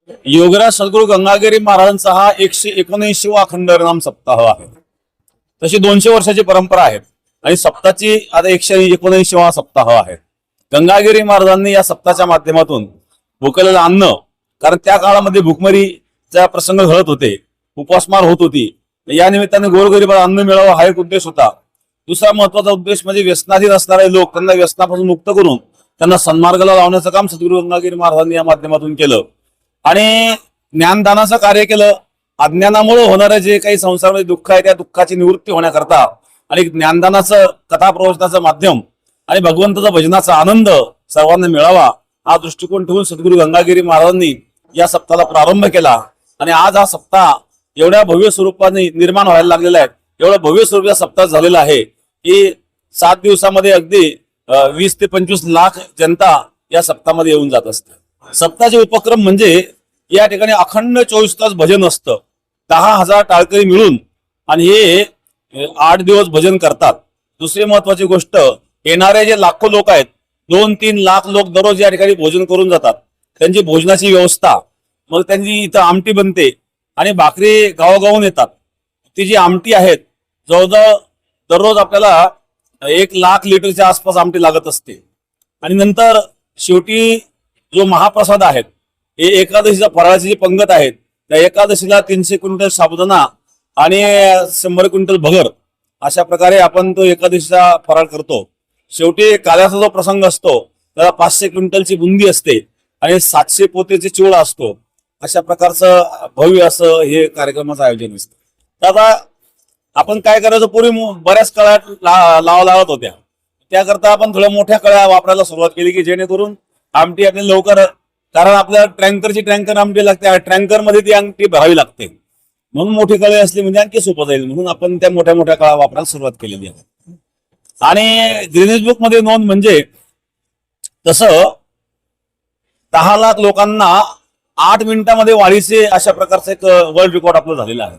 योगराज सद्गुरू गंगागिरी महाराजांचा हा 119वा अखंड हरिनाम सप्ताह आहे। तशी 200 वर्षाची परंपरा आहे आणि सप्ताहाची आता 119वा सप्ताह आहे। गंगागिरी महाराजांनी या सप्ताहाच्या माध्यमातून भुकेलेलं अन्न, कारण त्या काळामध्ये भुकमरीचा प्रसंग घडत होते, उपासमार होत होती, या निमित्ताने गोरगरिबाला अन्न मिळावं हा एक उद्देश होता। दुसरा महत्वाचा उद्देश म्हणजे व्यसनाधीन असणारे लोक, त्यांना व्यसनापासून मुक्त करून त्यांना सन्मार्गाला लावण्याचं काम सद्गुरू गंगागिरी महाराजांनी या माध्यमातून केलं आणि ज्ञानदानाचं कार्य केलं। अज्ञानामुळे होणारे जे काही संसारामध्ये दुःख आहे त्या दुःखाची निवृत्ती होण्याकरता आणि ज्ञानदानाचं कथा प्रवचनाचं माध्यम आणि भगवंताचा भजनाचा आनंद सर्वांना मिळावा हा दृष्टिकोन ठेवून सद्गुरू गंगागिरी महाराजांनी या सप्ताहाला प्रारंभ केला आणि आज हा सप्ताह एवढ्या भव्य स्वरूपाने निर्माण व्हायला लागलेला आहे, एवढा भव्य स्वरूपाचा सप्ताह झालेला आहे की 7 दिवसामध्ये अगदी 20 ते 25 लाख जनता या सप्ताहामध्ये येऊन जात असते। सप्ताहाचे उपक्रम म्हणजे या ठिकाणी अखंड 24 तास भजन असतं, 10,000 टाळकरी मिळून आणि हे 8 दिवस भजन करतात। दुसरी महत्वाची गोष्ट, येणारे जे लाखो लोक आहेत, 2-3 लाख लोक दररोज या ठिकाणी भोजन करून जातात। त्यांची भोजनाची व्यवस्था, मग त्यांची इथं आमटी बनते आणि भाकरी गावागावून येतात। ती जी आमटी आहेत जवळजवळ दररोज आपल्याला 1 लाख लिटरच्या आसपास आमटी लागत असते आणि नंतर शेवटी जो महाप्रसाद आहेत, हे एकादशीच्या फराळाची जी पंगत आहेत, त्या एकादशीला 300 क्विंटल साबुदाणा आणि 100 क्विंटल भगर अशा प्रकारे आपण तो एकादशीचा फराळ करतो। शेवटी काल्याचा जो प्रसंग असतो त्याला 500 क्विंटलची बुंदी असते आणि 700 पोतेचे चिवडा असतो। अशा प्रकारचं भव्य असं हे कार्यक्रमाचं आयोजन असतं। तर आता आपण काय करायचं, पूर्वी बऱ्याच कळ्या लावा लागत होत्या, त्याकरता आपण थोड्या मोठ्या कळ्या वापरायला सुरुवात केली की जेणेकरून आमटी आपल्याला लवकर, कारण आपल्याला टँकर आमटी लागते, टँकर मध्ये ती आमटी भरावी लागते, म्हणून मोठी कळी असली म्हणजे आणखी सोपं जाईल, म्हणून आपण त्या मोठ्या मोठ्या कळ्या वापरायला सुरुवात केलेली आहे। आणि गिनीज बुक मध्ये नोंद म्हणजे तसं 10 लाख लोकांना 8 मिनिटांमध्ये वाढीचे अशा प्रकारचं एक वर्ल्ड रेकॉर्ड आपलं झालेलं आहे।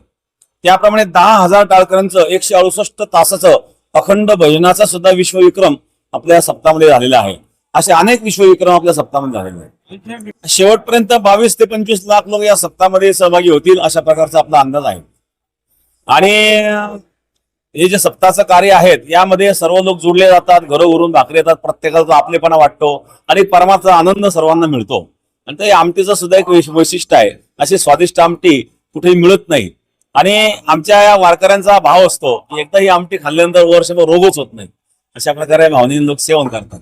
त्याप्रमाणे 10,000 टाळकऱ्यांचं 168 तासाचं अखंड भजनाचा सुद्धा विश्वविक्रम आपल्या सप्ताहामध्ये झालेला आहे। असे अनेक विश्वविक्रम आपल्या सप्ताहामध्ये झालेले आहेत। शेवटपर्यंत 22 ते 25 लाख लोक या सप्ताहामध्ये सहभागी होतील अशा प्रकारचा आपला अंदाज आहे। आणि हे जे सप्ताहाचं कार्य आहेत यामध्ये सर्व लोक जोडले जातात, घरोघरून भाकरी येतात, प्रत्येकाचा आपलेपणा वाटतो आणि परमाचा आनंद सर्वांना मिळतो। आणि ते आमटीचं सुद्धा एक वैशिष्ट्य आहे, अशी स्वादिष्ट आमटी कुठेही मिळत नाही आणि आमच्या या वारकऱ्यांचा भाव असतो की एकदा ही आमटी खाल्ल्यानंतर वर्षभर रोगच होत नाही, अशा प्रकारे भावनेने लोक सेवन करतात।